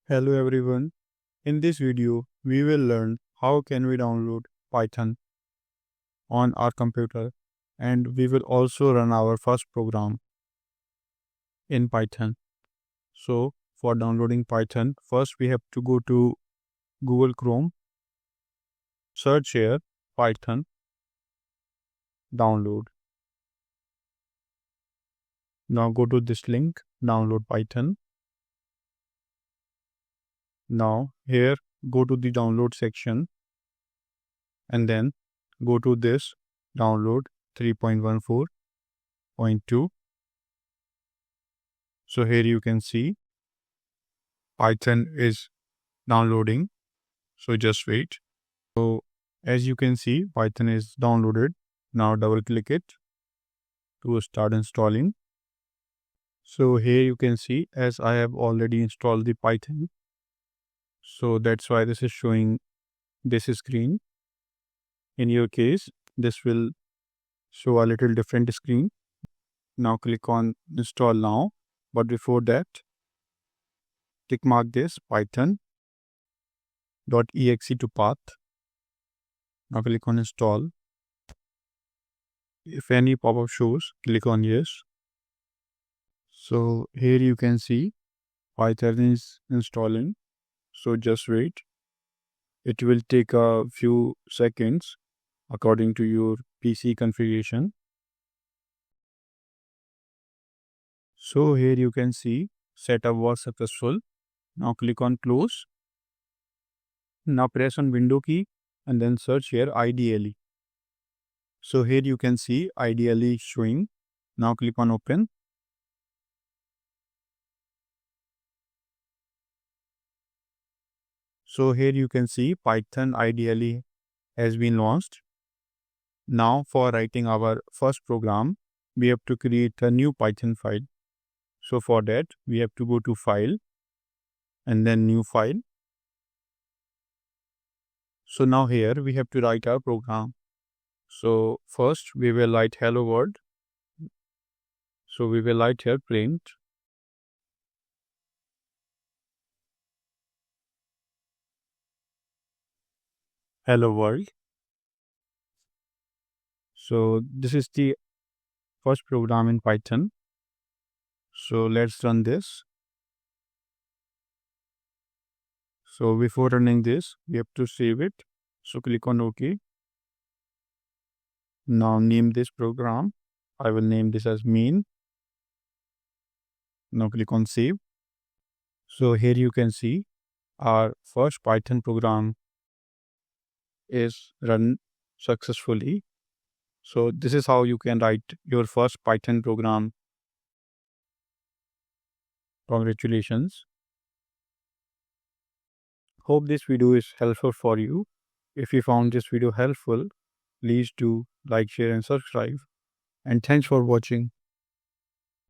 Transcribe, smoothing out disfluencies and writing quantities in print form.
Hello everyone. In this video, we will learn how can we download Python on our computer, and we will also run our first program in Python. So for downloading Python, first we have to go to Google Chrome, search here Python, download. Now go to this link, download Python. Now here go to the download section and then go to this download 3.14.2. So here you can see Python is downloading. So just wait. So as you can see, Python is downloaded. Now double click it to start installing. So here you can see, as I have already installed the Python. So that's why this is showing this screen. In your case, this will show a little different screen. Now click on install now. But before that, tick mark this python.exe to path. Now click on install. If any pop-up shows, click on yes. So here you can see Python is installing. So just wait. It will take a few seconds according to your PC configuration. So here you can see setup was successful. Now click on close. Now press on window key and then search here IDEs. So here you can see IDEs showing. Now click on open. So here you can see Python IDEs has been launched. Now for writing our first program, we have to create a new Python file. So for that, we have to go to file and then new file. So now here we have to write our program. So first we will write hello world. So we will write here print hello world. So this is the first program in Python. So let's run this. So before running this, we have to save it. So click on OK. Now name this program. I will name this as main. Now click on save. So here you can see our first Python program is run successfully. So this is how you can write your first Python program. Congratulations. Hope this video is helpful for you. If you found this video helpful, please do like, share and subscribe. And thanks for watching.